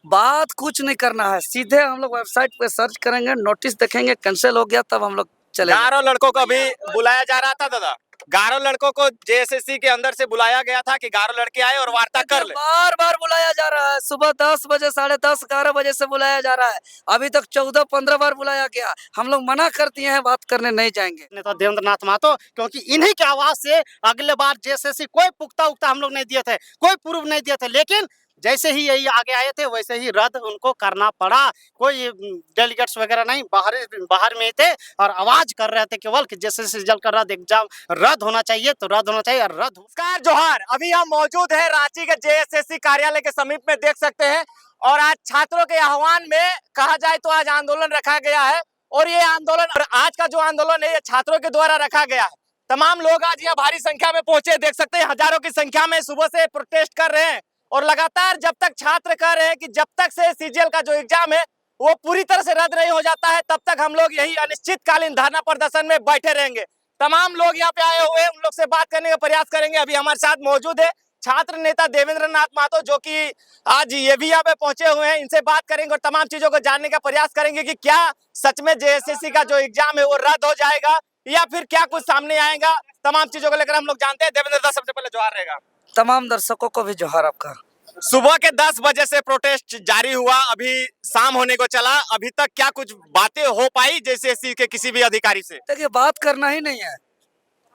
बात कुछ नहीं करना है, सीधे हम लोग वेबसाइट पे सर्च करेंगे, नोटिस देखेंगे, कैंसिल हो गया तब हम लोग चलेंगे। गारो लड़कों को अभी बुलाया जा रहा था दादा, गारो लड़कों को जेएसएससी के अंदर से बुलाया गया था कि गारो लड़के आए और वार्ता कर ले। बार बार बुलाया जा रहा है, सुबह 10 बजे, 10:30, 11 बजे से बुलाया जा रहा है। अभी तक 14-15 बार बुलाया गया। हम लोग मना कर दिए हैं, बात करने नहीं जाएंगे। नेता देवेंद्र नाथ महतो, क्योंकि इन्हीं के आवाज से अगले बार जेएसएससी कोई पुख्ता उख्ता हम लोग नहीं दिए थे, कोई प्रूफ नहीं दिए थे, लेकिन जैसे ही यही आगे आए थे वैसे ही रद्द उनको करना पड़ा। कोई डेलीगेट्स वगैरह नहीं, बाहर में थे और आवाज कर रहे थे केवल कि जेएसएससी रिजल्ट का रद्द, एग्जाम रद्द होना चाहिए तो रद्द होना चाहिए, और रद्द। नमस्कार, जोहार। अभी हम मौजूद हैं रांची के जेएसएससी कार्यालय के समीप में, देख सकते हैं। और आज छात्रों के आह्वान में कहा जाए तो आज आंदोलन रखा गया है, और ये आंदोलन, और आज का जो आंदोलन है ये छात्रों के द्वारा रखा गया है। तमाम लोग आज यहाँ भारी संख्या में पहुंचे, देख सकते हैं हजारों की संख्या में सुबह से प्रोटेस्ट कर रहे हैं। और लगातार जब तक छात्र कह रहे हैं कि जब तक से सीजीएल का जो एग्जाम है वो पूरी तरह से रद्द नहीं हो जाता है, तब तक हम लोग यही अनिश्चितकालीन धरना प्रदर्शन में बैठे रहेंगे। तमाम लोग यहाँ पे आए हुए हैं, उन लोग से बात करने का प्रयास करेंगे। अभी हमारे साथ मौजूद है छात्र नेता देवेंद्र नाथ महतो, जो कि आज ये भी यहाँ पे पहुंचे हुए हैं। इनसे बात करेंगे और तमाम चीजों को जानने का प्रयास करेंगे कि क्या सच में जेएसएससी का जो एग्जाम है वो रद्द हो जाएगा या फिर क्या कुछ सामने आएगा। तमाम चीजों को लेकर हम लोग जानते हैं। देवेंद्र दा, सबसे पहले जोहार रहेगा। तमाम दर्शकों को भी जोहार आपका। सुबह के 10 बजे से प्रोटेस्ट जारी हुआ, अभी शाम होने को चला, अभी तक क्या कुछ बातें हो पाई जेएसएससी के किसी भी अधिकारी से? देखिए, बात करना ही नहीं है,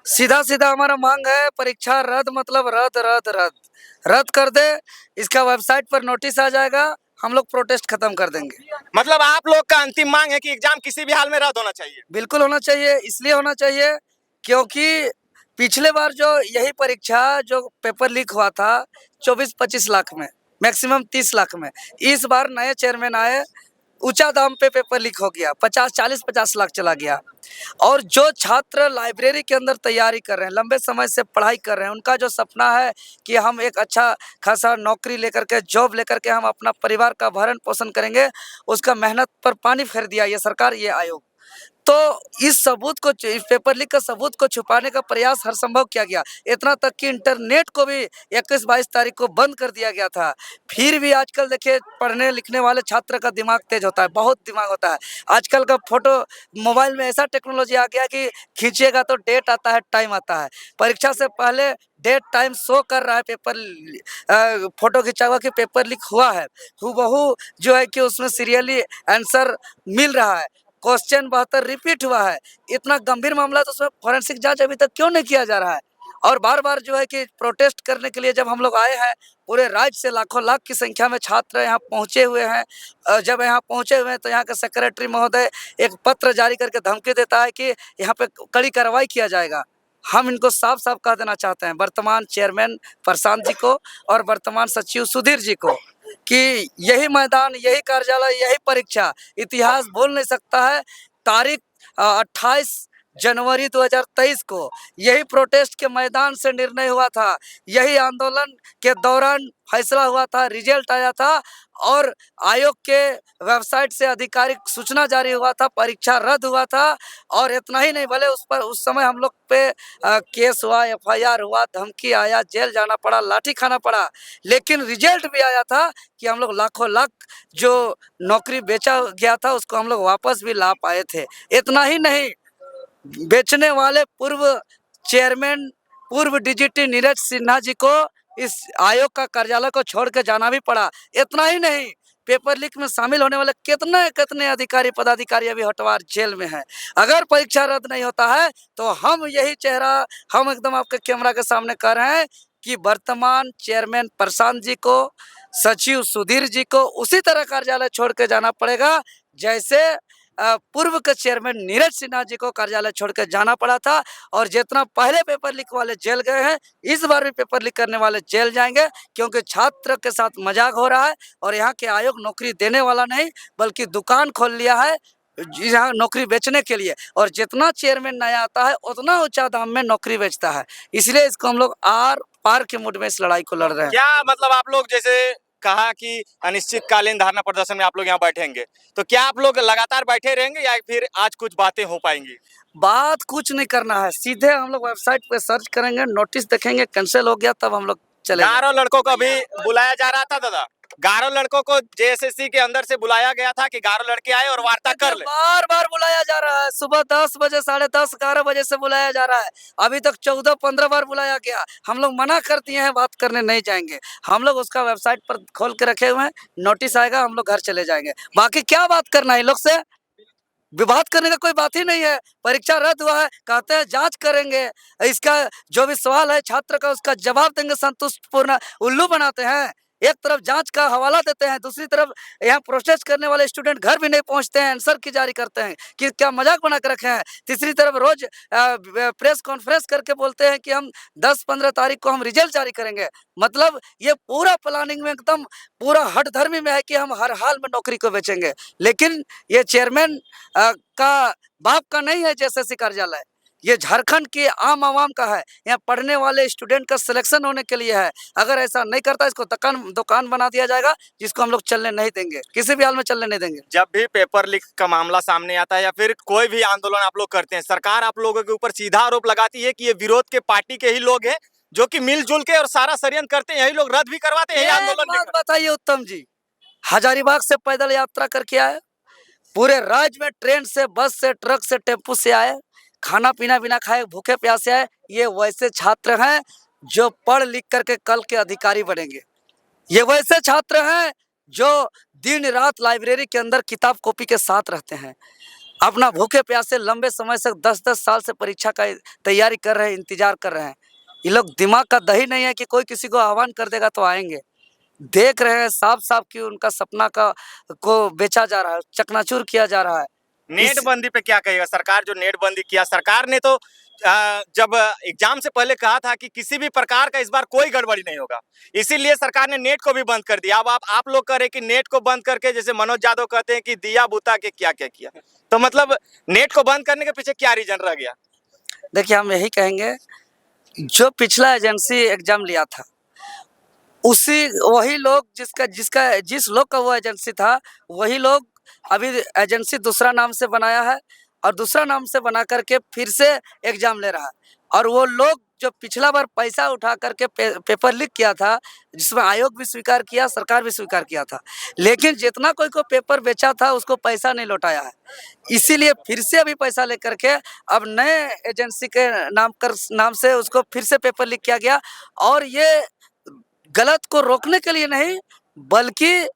सीधा सीधा हमारा मांग है परीक्षा रद्द, मतलब रद्द रद्द रद्द रद्द कर दे। इसका वेबसाइट पर नोटिस आ जाएगा, हम लोग प्रोटेस्ट खत्म कर देंगे। मतलब आप लोग का अंतिम मांग है कि एग्जाम किसी भी हाल में रद्द होना चाहिए? बिल्कुल होना चाहिए, इसलिए होना चाहिए क्योंकि पिछले बार जो यही परीक्षा जो पेपर लीक हुआ था 24-25 लाख में, मैक्सिमम 30 लाख में, इस बार नए चेयरमैन आए, ऊंचा दाम पे पेपर लीक हो गया, 40-50 लाख चला गया। और जो छात्र लाइब्रेरी के अंदर तैयारी कर रहे हैं, लंबे समय से पढ़ाई कर रहे हैं, उनका जो सपना है कि हम एक अच्छा खासा नौकरी लेकर के, जॉब लेकर के हम अपना परिवार का भरण पोषण करेंगे, उसका मेहनत पर पानी फेर दिया ये सरकार, ये आयोग। तो इस सबूत को, इस पेपर लीक का सबूत को छुपाने का प्रयास हर संभव किया गया। इतना तक कि इंटरनेट को भी 21-22 तारीख को बंद कर दिया गया था। फिर भी आजकल देखिए, पढ़ने लिखने वाले छात्र का दिमाग तेज होता है, बहुत दिमाग होता है। आजकल का फोटो मोबाइल में ऐसा टेक्नोलॉजी आ गया कि खींचिएगा तो डेट आता है, टाइम आता है। परीक्षा से पहले डेट टाइम शो कर रहा है, पेपर फोटो खिंचा हुआ कि पेपर लीक हुआ है, हूबहू जो है कि उसमें सीरियली आंसर मिल रहा है, क्वेश्चन 72 रिपीट हुआ है। इतना गंभीर मामला तो उसमें फॉरेंसिक जांच अभी तक क्यों नहीं किया जा रहा है? और बार बार जो है कि प्रोटेस्ट करने के लिए जब हम लोग आए हैं, पूरे राज्य से लाखों लाख की संख्या में छात्र यहाँ पहुँचे हुए हैं। जब यहाँ पहुँचे हुए हैं तो यहाँ का सेक्रेटरी महोदय एक पत्र जारी करके धमकी देता है कि यहाँ पे कड़ी कार्रवाई किया जाएगा। हम इनको साफ साफ कह देना चाहते हैं, वर्तमान चेयरमैन प्रशांत जी को और वर्तमान सचिव सुधीर जी को, कि यही मैदान, यही कार्यालय, यही परीक्षा इतिहास भूल नहीं सकता है। तारीख 28 जनवरी 2023 को यही प्रोटेस्ट के मैदान से निर्णय हुआ था, यही आंदोलन के दौरान फैसला हुआ था, रिजल्ट आया था और आयोग के वेबसाइट से आधिकारिक सूचना जारी हुआ था, परीक्षा रद्द हुआ था। और इतना ही नहीं, भले उस पर उस समय हम लोग पे केस हुआ, एफआईआर हुआ, धमकी आया, जेल जाना पड़ा, लाठी खाना पड़ा, लेकिन रिजल्ट भी आया था कि हम लोग लाखों लाख जो नौकरी बेचा गया था उसको हम लोग वापस भी ला पाए थे। इतना ही नहीं, बेचने वाले पूर्व चेयरमैन, पूर्व डीजीटी नीरज सिन्हा जी को इस आयोग का कार्यालय को छोड़ के जाना भी पड़ा। इतना ही नहीं, पेपर लीक में शामिल होने वाले कितने कितने अधिकारी पदाधिकारी अभी हटवार जेल में हैं। अगर परीक्षा रद्द नहीं होता है तो हम यही चेहरा, हम एकदम आपके कैमरा के सामने कर रहे हैं कि वर्तमान चेयरमैन प्रशांत जी को, सचिव सुधीर जी को उसी तरह कार्यालय छोड़ के जाना पड़ेगा जैसे पूर्व के चेयरमैन नीरज सिन्हा जी को कार्यालय छोड़ के जाना पड़ा था। और जितना पहले पेपर लीक वाले जेल गए हैं, इस बार भी पेपर लीक करने वाले जेल जाएंगे, क्योंकि छात्र के साथ मजाक हो रहा है। और यहाँ के आयोग नौकरी देने वाला नहीं बल्कि दुकान खोल लिया है यहाँ नौकरी बेचने के लिए, और जितना चेयरमैन नया आता है उतना ऊंचा दाम में नौकरी बेचता है। इसलिए इसको हम लोग आर पार के मूड में इस लड़ाई को लड़ रहे हैं। क्या मतलब आप लोग जैसे कहा कि अनिश्चितकालीन धरना प्रदर्शन में आप लोग यहाँ बैठेंगे, तो क्या आप लोग लगातार बैठे रहेंगे या फिर आज कुछ बातें हो पाएंगी? बात कुछ नहीं करना है, सीधे हम लोग वेबसाइट पे सर्च करेंगे, नोटिस देखेंगे, कैंसिल हो गया तब हम लोग चलेंगे। गारो लड़कों को अभी बुलाया जा रहा था दादा, 11 लड़कों को जेएसएससी के अंदर से बुलाया गया था कि 11 लड़के आए और वार्ता कर ले। बार बार बुलाया जा रहा है, सुबह 10 बजे, 10:30, 11 बजे से बुलाया जा रहा है। अभी तक 14-15 बार बुलाया गया। हम लोग मना कर दिए हैं, बात करने नहीं जाएंगे। हम लोग उसका वेबसाइट पर खोल के रखे हुए हैं, नोटिस आएगा, हम लोग घर चले जाएंगे। बाकी क्या बात करना है इन लोग से? विवाद करने का कोई बात ही नहीं है। परीक्षा रद्द हुआ है, कहते हैं जांच करेंगे, इसका जो भी सवाल है छात्र का उसका जवाब देंगे संतुष्टपूर्ण। उल्लू बनाते हैं, एक तरफ जांच का हवाला देते हैं, दूसरी तरफ यहाँ प्रोटेस्ट करने वाले स्टूडेंट घर भी नहीं पहुंचते हैं, आंसर की जारी करते हैं कि क्या मजाक बना के रखे हैं। तीसरी तरफ रोज प्रेस कॉन्फ्रेंस करके बोलते हैं कि हम 10-15 तारीख को हम रिजल्ट जारी करेंगे। मतलब ये पूरा प्लानिंग में एकदम पूरा हठधर्मी में है कि हम हर हाल में नौकरी को बेचेंगे। लेकिन ये चेयरमैन का बाप का नहीं है जेएसएससी कार्यालय, ये झारखंड के आम आवाम का है। यहाँ पढ़ने वाले स्टूडेंट का सिलेक्शन होने के लिए है। अगर ऐसा नहीं करता इसको दुकान बना दिया जाएगा, जिसको हम लोग चलने नहीं देंगे, किसी भी हाल में चलने नहीं देंगे। जब भी पेपर लीक का मामला सामने आता है या फिर कोई भी आंदोलन आप लोग करते हैं, सरकार आप लोगों के ऊपर सीधा आरोप लगाती है कि ये विरोध के पार्टी के ही लोग हैं जो कि मिलजुल के और सारा षड्यंत्र करते हैं, यही लोग रद्द भी करवाते हैं आंदोलन। बताइए उत्तम जी, हजारीबाग से पैदल यात्रा करके आए, पूरे राज्य में ट्रेन से, बस से, ट्रक से, टेम्पू से आए, खाना पीना बिना खाए भूखे प्यासे आए। ये वैसे छात्र हैं जो पढ़ लिख करके कल के अधिकारी बनेंगे। ये वैसे छात्र हैं जो दिन रात लाइब्रेरी के अंदर किताब कॉपी के साथ रहते हैं, अपना भूखे प्यासे लंबे समय से 10-10 साल से परीक्षा का तैयारी कर रहे हैं, इंतजार कर रहे हैं। ये लोग दिमाग का दही नहीं है कि कोई किसी को आह्वान कर देगा तो आएंगे। देख रहे हैं साफ साफ कि उनका सपना को बेचा जा रहा है, चकनाचूर किया जा रहा है। नेट बंदी पे क्या कहेगा? सरकार जो नेट बंदी किया, सरकार ने तो जब एग्जाम से पहले कहा था कि किसी भी प्रकार का इस बार कोई गड़बड़ी नहीं होगा, इसीलिए सरकार ने नेट को भी बंद कर दिया। अब आप लोग कह रहे कि नेट को बंद करके, जैसे मनोज यादव कहते हैं कि दिया बुता के क्या क्या किया, तो मतलब नेट को बंद करने के पीछे क्या रीजन रह गया? देखिए, हम यही कहेंगे, जो पिछला एजेंसी एग्जाम लिया था वही लोग जिस लोग का वो एजेंसी था, वही लोग अभी एजेंसी दूसरा नाम से बनाया है और दूसरा नाम से बना करके फिर से एग्जाम ले रहा है। और वो लोग जो पिछला बार पैसा उठा करके पेपर लीक किया था, जिसमें आयोग भी स्वीकार किया, सरकार भी स्वीकार किया था, लेकिन जितना कोई को पेपर बेचा था उसको पैसा नहीं लौटाया है। इसीलिए फिर से अभी पैसा लेकर के अब नए एजेंसी के नाम से उसको फिर से पेपर लीक किया गया। और ये गलत को रोकने के लिए नहीं, बल्कि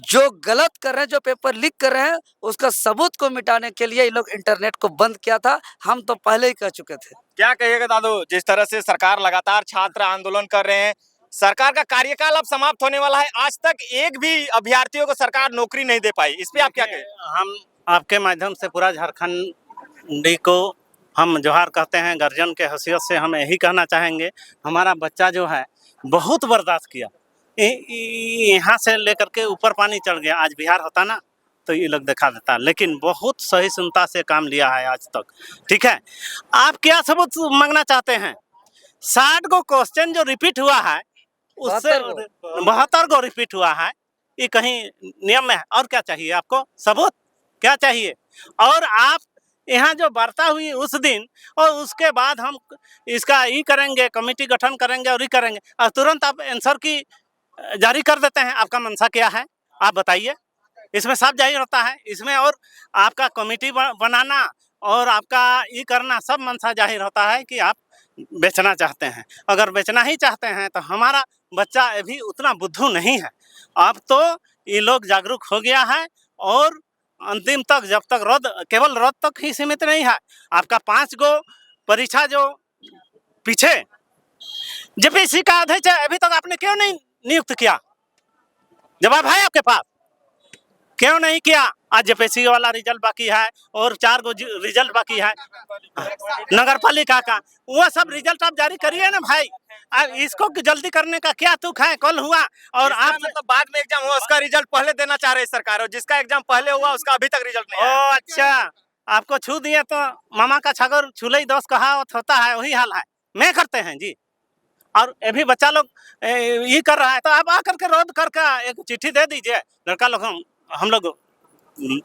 जो गलत कर रहे हैं, जो पेपर लीक कर रहे हैं, उसका सबूत को मिटाने के लिए ये लोग इंटरनेट को बंद किया था। हम तो पहले ही कह चुके थे। क्या कहिएगा दादू, जिस तरह से सरकार लगातार छात्र आंदोलन कर रहे हैं, सरकार का कार्यकाल अब समाप्त होने वाला है, आज तक एक भी अभ्यर्थियों को सरकार नौकरी नहीं दे पाई, इस पे आप क्या कहें? हम आपके माध्यम से पूरा झारखंड को हम जोहार कहते हैं। गर्जन के हैसियत से हम यही कहना चाहेंगे, हमारा बच्चा जो है बहुत बर्दाश्त किया, यहाँ से लेकर के ऊपर पानी चढ़ गया। आज बिहार होता ना तो ये लोग दिखा देता, लेकिन बहुत सहिष्णुता से काम लिया है आज तक। ठीक है, आप क्या सबूत मांगना चाहते हैं? 60 को क्वेश्चन जो रिपीट हुआ है, उससे 72 को रिपीट हुआ है, ये कहीं नियम में है? और क्या चाहिए आपको? सबूत क्या चाहिए? और आप यहाँ जो वार्ता हुई उस दिन और उसके बाद हम इसका ये करेंगे, कमेटी गठन करेंगे और ये करेंगे, और तुरंत आप आंसर की जारी कर देते हैं। आपका मंशा क्या है आप बताइए? इसमें सब जाहिर होता है, इसमें और आपका कमेटी बनाना और आपका ये करना, सब मंशा जाहिर होता है कि आप बेचना चाहते हैं। अगर बेचना ही चाहते हैं तो हमारा बच्चा अभी उतना बुद्धू नहीं है। अब तो ये लोग जागरूक हो गया है और अंतिम तक, जब तक केवल रद्द तक ही सीमित नहीं है। आपका 5 गो परीक्षा जो पीछे जेपीएससी का अध्यक्ष है, अभी तक आपने क्यों नहीं नियुक्त किया? जवाब है आपके पास? क्यों नहीं किया? आज जेपीएससी वाला रिजल्ट बाकी है और 4 गो रिजल्ट बाकी है नगर पालिका का, वो सब रिजल्ट आप जारी करिए ना भाई। अब इसको जल्दी करने का क्या तुक है? कल हुआ और आप मतलब बाद में एग्जाम हुआ, उसका रिजल्ट पहले देना चाह रही है सरकार, और जिसका एग्जाम पहले हुआ उसका अभी तक रिजल्ट नहीं आया। अच्छा, आपको छू दिए तो मामा का छागर छूले दोष कहावत होता है, वही हाल है। मैं करते हैं जी, और अभी बच्चा लोग ये कर रहा है, तो आप आकर के रद्द करके एक चिट्ठी दे दीजिए, लड़का लोग हम लोग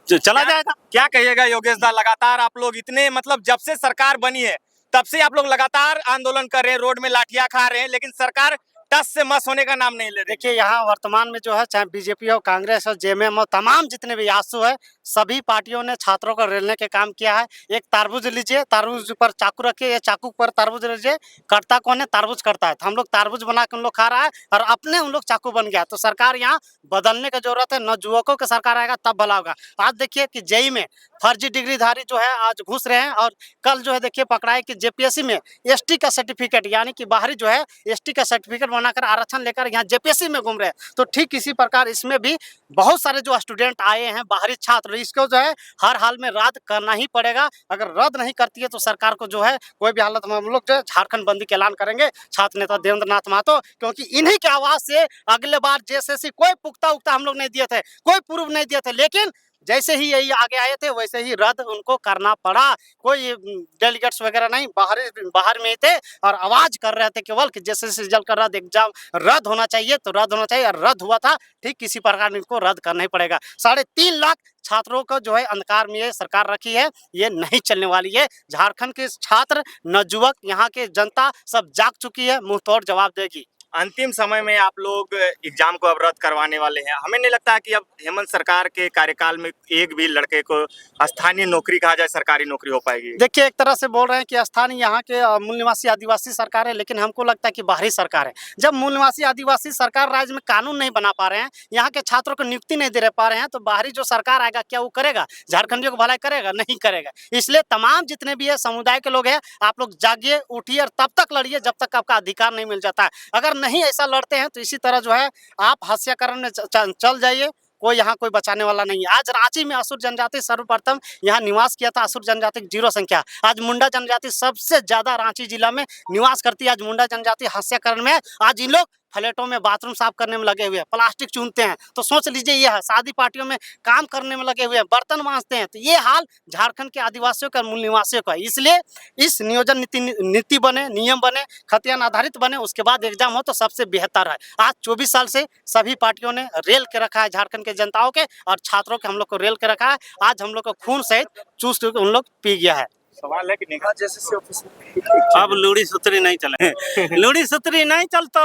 चला जाएगा। क्या कहिएगा योगेश दा, लगातार आप लोग इतने, मतलब जब से सरकार बनी है तब से आप लोग लगातार आंदोलन कर रहे हैं, रोड में लाठियां खा रहे हैं, लेकिन सरकार टस से मस होने का नाम नहीं ले रही। देखिए यहाँ वर्तमान में जो है चाहे बीजेपी हो, कांग्रेस हो, जेएमएम हो, तमाम जितने भी आसू है सभी पार्टियों ने छात्रों को रेलने के काम किया है। एक तरबूज लीजिए, तरबूज पर चाकू रखिए, या चाकू पर तरबूज लीजिए, करता कौन है? तरबूज करता है। तो हम लोग तरबूज बना के उन लोग खा रहा है और अपने उन लोग चाकू बन गया। तो सरकार यहाँ बदलने की जरूरत है। नवयुवकों की सरकार आएगा तब भला होगा। आज देखिए कि जेई में फर्जी डिग्रीधारी जो है आज घुस रहे हैं, और कल जो है देखिए पकड़ा है कि जेपीएससी में एसटी का सर्टिफिकेट यानी कि बाहरी जो है एसटी का सर्टिफिकेट बनाकर आरक्षण लेकर यहाँ जेपीएससी में घूम रहे हैं। तो ठीक इसी प्रकार इसमें भी बहुत सारे जो स्टूडेंट आए हैं बाहरी छात्र, इसको जो है हर हाल में रद्द करना ही पड़ेगा। अगर रद्द नहीं करती है तो सरकार को जो है कोई भी हालत में हम लोग जो है झारखंड बंदी का ऐलान करेंगे, छात्र नेता देवेंद्र नाथ महतो। क्योंकि इन्हीं की आवाज से अगले बार जेएसएससी कोई पुख्ता उख्ता हम लोग नहीं दिए थे, कोई प्रूफ नहीं दिए थे, लेकिन जैसे ही यही आगे आए थे वैसे ही रद्द उनको करना पड़ा। कोई डेलीगेट्स वगैरह नहीं, बाहर में ही थे और आवाज कर रहे थे केवल कि जैसे रिजल्ट का रद्द, एग्जाम रद्द होना चाहिए तो रद्द होना चाहिए, और रद्द हुआ था। ठीक किसी प्रकार इनको रद्द करना ही पड़ेगा। 3.5 लाख छात्रों को जो है अंधकार में ये सरकार रखी है, ये नहीं चलने वाली है। झारखंड के छात्र, नवयुवक, यहाँ के जनता सब जाग चुकी है, मुंह तोड़ जवाब देगी। अंतिम समय में आप लोग एग्जाम को अब रद्द करवाने वाले हैं। हमें नहीं लगता है कि अब हेमंत सरकार के कार्यकाल में एक भी लड़के को स्थानीय नौकरी कहा जाए, सरकारी नौकरी हो पाएगी? देखिए एक तरह से बोल रहे हैं कि स्थानीय यहाँ के मूल निवासी आदिवासी सरकार है, लेकिन हमको लगता है कि बाहरी सरकार है। जब मूल निवासी आदिवासी सरकार राज्य में कानून नहीं बना पा रहे हैं, यहाँ के छात्रों को नियुक्ति नहीं दे पा रहे हैं, तो बाहरी जो सरकार आएगा क्या वो करेगा? झारखंडियों को भलाई करेगा? नहीं करेगा। इसलिए तमाम जितने भी है समुदाय के लोग हैं, आप लोग जागिए, उठिए और तब तक लड़िए जब तक आपका अधिकार नहीं मिल जाता है। अगर नहीं ऐसा लड़ते हैं तो इसी तरह जो है आप हत्याकरण में चल जाइए, कोई यहाँ कोई बचाने वाला नहीं है। आज रांची में असुर जनजाति सर्वप्रथम यहाँ निवास किया था। असुर जनजाति की 0 संख्या, आज मुंडा जनजाति सबसे ज्यादा रांची जिला में निवास करती है। आज मुंडा जनजाति हत्याकरण में, आज इन लोग फ्लैटों में बाथरूम साफ करने में लगे हुए हैं, प्लास्टिक चूनते हैं। तो सोच लीजिए ये है, शादी पार्टियों में काम करने में लगे हुए हैं, बर्तन मांजते हैं। तो ये हाल झारखंड के आदिवासियों का, मूल निवासियों का। इसलिए इस नियोजन नीति बने, नियम बने, खतियान आधारित बने, उसके बाद एग्जाम हो तो सबसे बेहतर है। आज 24 साल से सभी पार्टियों ने रेल के रखा है झारखंड के जनताओं के और छात्रों के, हम लोग को रेल के रखा है। आज हम लोग को खून सहित चूस उन लोग पी गया है। सवाल है कि नहीं? जेएसएससी ऑफिस में अब लूड़ी सुतरी नहीं चले, लूड़ी सुतरी नहीं चलतो,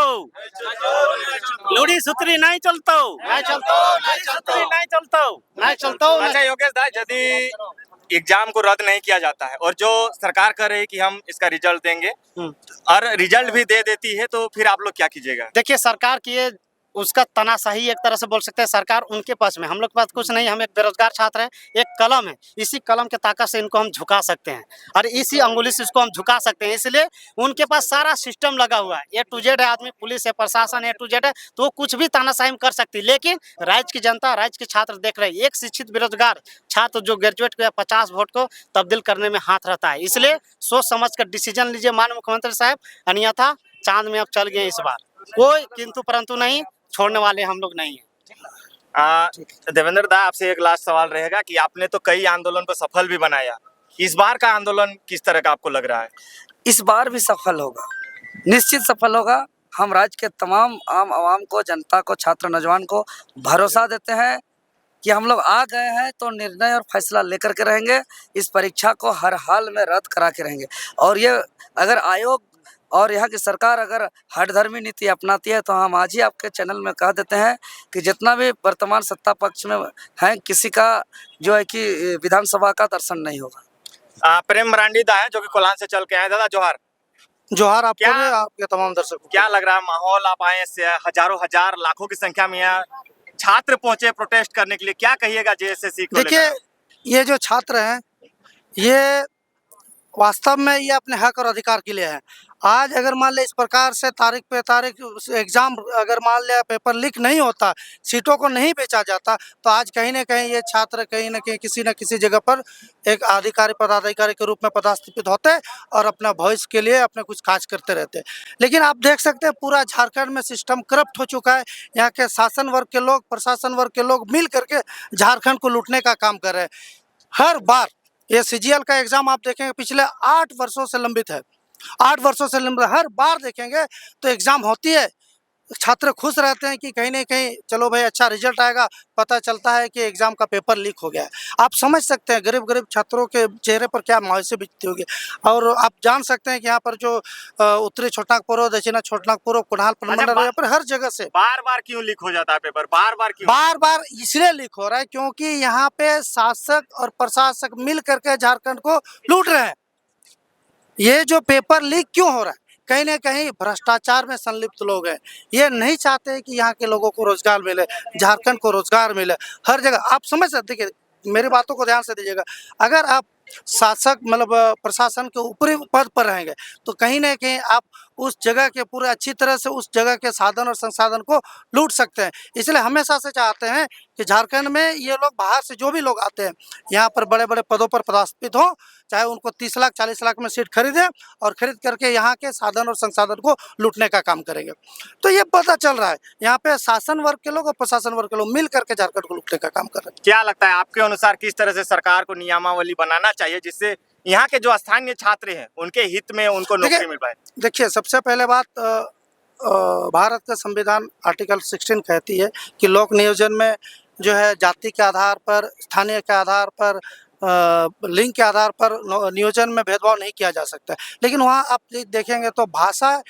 लूड़ी सुतरी नहीं चलतो, नहीं चलतो, नहीं चलतो, नहीं चलतो, नहीं चलतो। अच्छा योगेश दा, यदि एग्जाम को रद्द नहीं किया जाता है और जो सरकार कह रही है कि हम इसका रिजल्ट देंगे और रिजल्ट भी दे देती है, तो फिर आप लोग क्या कीजिएगा? देखिए सरकार की ये उसका तनाशाही एक तरह से बोल सकते हैं। सरकार उनके पास में, हम लोग के पास कुछ नहीं। हम एक बेरोजगार छात्र हैं, एक कलम है, इसी कलम के ताकत से इनको हम झुका सकते हैं और इसी अंगुली से इसको हम झुका सकते हैं। इसलिए उनके पास सारा सिस्टम लगा हुआ है, A to Z है, आदमी पुलिस है, प्रशासन A to Z है, तो वो कुछ भी तानाशाही कर सकती है। लेकिन राज्य की जनता, राज्य के छात्र देख रहे हैं, एक शिक्षित बेरोजगार छात्र जो ग्रेजुएट किया 50 वोट को तब्दील करने में हाथ रहता है। इसलिए सोच समझ कर डिसीजन लीजिए माननीय मुख्यमंत्री साहब, अन्यथा चांद में अब चल गए इस बार। कोई किंतु परंतु नहीं, छोड़ने वाले हम लोग नहीं हैं। देवेंद्र दा, आपसे एक लास्ट सवाल रहेगा कि आपने तो कई आंदोलन को सफल भी बनाया, इस बार का आंदोलन किस तरह का आपको लग रहा है? इस बार भी सफल होगा, निश्चित सफल होगा। हम राज्य के तमाम आम आवाम को, जनता को, छात्र नौजवान को भरोसा देते हैं कि हम लोग आ गए हैं तो निर्णय और फैसला लेकर के रहेंगे। इस परीक्षा को हर हाल में रद्द करा के रहेंगे। और ये अगर आयोग और यहाँ की सरकार अगर हठधर्मी नीति अपनाती है तो हम आज ही आपके चैनल में कह देते हैं कि जितना भी वर्तमान सत्ता पक्ष में है, किसी का जो है कि विधानसभा का दर्शन नहीं होगा। प्रेम मरांडी दा है जो कि कोलान से चल के आए। दादा जोहार। जोहार आपको क्या- भी, आपके तमाम दर्शकों। क्या लग रहा है माहौल? आप आए से हजारों हजार लाखों की संख्या में यहाँ छात्र पहुंचे प्रोटेस्ट करने के लिए, क्या कहिएगा जेएसएससी को? देखिए ये जो छात्र हैं ये वास्तव में ये अपने हक और अधिकार के लिए है। आज अगर मान ले इस प्रकार से तारीख पे तारीख एग्जाम अगर मान लिया पेपर लीक नहीं होता, सीटों को नहीं बेचा जाता, तो आज कहीं ना कहीं ये छात्र कहीं ना कहीं किसी न किसी जगह पर एक अधिकारी पदाधिकारी के रूप में पदस्थापित होते और अपना भविष्य के लिए अपने कुछ काज करते रहते। लेकिन आप देख सकते हैं पूरा झारखंड में सिस्टम करप्ट हो चुका है। यहाँ के शासन वर्ग के लोग, प्रशासन वर्ग के लोग मिल करके झारखंड को लूटने का काम कर रहे हैं। हर बार ये CGL का एग्जाम आप देखेंगे पिछले 8 वर्षों से लंबित है, 8 वर्षों से लंबित। हर बार देखेंगे तो एग्जाम होती है, छात्र खुश रहते हैं कि कहीं न कहीं चलो भाई अच्छा रिजल्ट आएगा, पता चलता है कि एग्ज़ाम का पेपर लीक हो गया है। आप समझ सकते हैं गरीब-गरीब छात्रों के चेहरे पर क्या मायूसी बीतती होगी और आप जान सकते हैं कि यहाँ पर जो उत्तरी छोटानागपुर हो, दक्षिणी छोटानागपुर हो, कुणाल प्रमंडल हो, यहाँ पर हर जगह से बार-बार क्यों लीक हो जाता है पेपर? बार-बार क्यों? बार-बार इसलिए लीक हो रहा है क्योंकि यहाँ पे शासक और प्रशासक मिल करके झारखंड को लूट रहे हैं। ये जो पेपर लीक क्यों हो रहा है? कहीं न कहीं भ्रष्टाचार में संलिप्त लोग हैं। ये नहीं चाहते कि यहाँ के लोगों को रोज़गार मिले, झारखंड को रोज़गार मिले। हर जगह आप समझ सकते, देखिए मेरी बातों को ध्यान से दीजिएगा। अगर आप शासक मतलब प्रशासन के ऊपरी पद पर रहेंगे, तो कहीं न कहीं आप उस जगह के पूरे अच्छी तरह से उस जगह के साधन और संसाधन को लूट सकते हैं। इसलिए हमेशा से चाहते हैं कि झारखंड में ये लोग बाहर से जो भी लोग आते हैं, यहाँ पर बड़े-बड़े पदों पर पदस्थापित हों, चाहे उनको 30 लाख 40 लाख में सीट खरीदें और खरीद करके यहाँ के साधन और संसाधन को लूटने का काम करेंगे। तो ये पता चल रहा है, यहाँ पे शासन वर्ग के लोग और प्रशासन वर्ग के लोग मिल करके झारखंड को लूटने का काम कर रहे हैं। क्या लगता है आपके अनुसार किस तरह से सरकार को नियमावली बनाना चाहिए जिससे यहाँ के जो स्थानीय छात्र हैं उनके हित में उनको नौकरी मिल पाए? देखिए सबसे पहले बात भारत का संविधान आर्टिकल 16 कहती है कि लोक नियोजन में जो है जाति के आधार पर, स्थानीय के आधार पर, लिंग के आधार पर नियोजन में भेदभाव नहीं किया जा सकता है। लेकिन वहाँ आप देखेंगे तो भाषा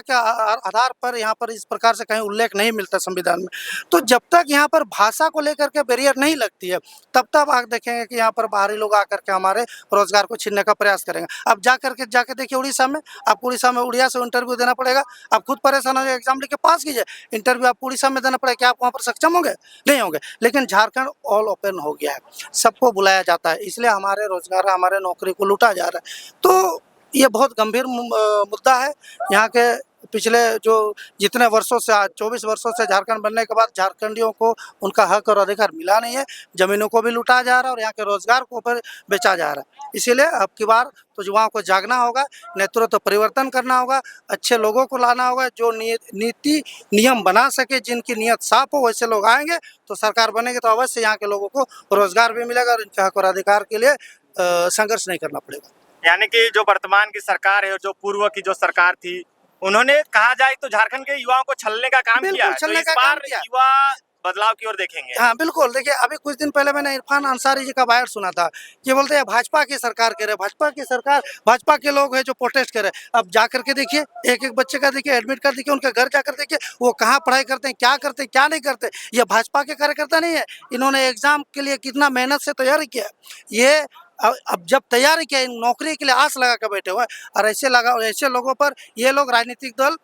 के आधार पर यहाँ पर इस प्रकार से कहीं उल्लेख नहीं मिलता संविधान में। तो जब तक यहाँ पर भाषा को लेकर के बैरियर नहीं लगती है, तब तक आप देखेंगे कि यहाँ पर बाहरी लोग आकर के हमारे रोजगार को छीनने का प्रयास करेंगे। अब जाके देखिए उड़ीसा में, आपको उड़ीसा में उड़िया से इंटरव्यू देना पड़ेगा। आप खुद परेशान हो जाए, एग्जाम लिख के पास कीजिए, इंटरव्यू आपको उड़ीसा में देना पड़ेगा। क्या आप वहाँ पर सक्षम होंगे? नहीं होंगे। लेकिन झारखंड ऑल ओपन हो गया है, सबको बुलाया जाता है, इसलिए हमारे रोजगार, हमारे नौकरी को लूटा जा रहा है। तो ये बहुत गंभीर मुद्दा है। यहाँ के पिछले जो जितने वर्षों से, आज 24 वर्षों से झारखंड बनने के बाद झारखंडियों को उनका हक और अधिकार मिला नहीं है। ज़मीनों को भी लूटा जा रहा है और यहाँ के रोजगार को ऊपर बेचा जा रहा है। इसीलिए अब की बार तो युवाओं को जागना होगा, नेतृत्व परिवर्तन करना होगा, अच्छे लोगों को लाना होगा जो नीति नियम बना सके, जिनकी नीयत साफ हो, वैसे लोग आएंगे तो सरकार बनेगी तो अवश्य यहाँ के लोगों को रोजगार भी मिलेगा और इनके हक और अधिकार के लिए संघर्ष नहीं करना पड़ेगा। यानी कि जो वर्तमान की सरकार है और जो पूर्व की जो सरकार थी, उन्होंने कहा जाए तो झारखंड के युवाओं को छलने का काम किया है। तो इस बार युवा बदलाव की ओर देखेंगे। हाँ बिल्कुल, देखिए अभी कुछ दिन पहले मैंने इरफान अंसारी जी का बयान सुना था कि बोलते हैं भाजपा की सरकार कह रहे, भाजपा की सरकार, भाजपा के लोग हैं जो प्रोटेस्ट कर रहे हैं। अब जा करके देखिए, एक एक बच्चे का देखिए, एडमिट कर देखिए, उनके घर जाकर देखिए वो कहाँ पढ़ाई करते हैं, क्या करते हैं, क्या नहीं करते। ये भाजपा के कार्यकर्ता नहीं है। इन्होंने एग्जाम के लिए कितना मेहनत से तैयारी किया। ये अब जब तैयारी किया, नौकरी के लिए आस लगा कर बैठे हुए और ऐसे लोगों पर ये लोग राजनीतिक दल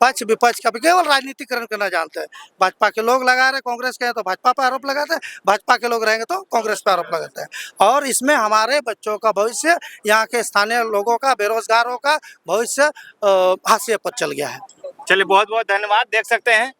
पक्ष विपक्ष का भी केवल राजनीतिकरण करना जानते हैं। भाजपा के लोग लगा रहे, कांग्रेस के हैं तो भाजपा पर आरोप लगाते हैं, भाजपा के लोग रहेंगे तो कांग्रेस पर आरोप लगाते हैं। और इसमें हमारे बच्चों का भविष्य, यहाँ के स्थानीय लोगों का, बेरोजगारों का भविष्य हाशिए पर चल गया है। चलिए बहुत बहुत धन्यवाद। देख सकते हैं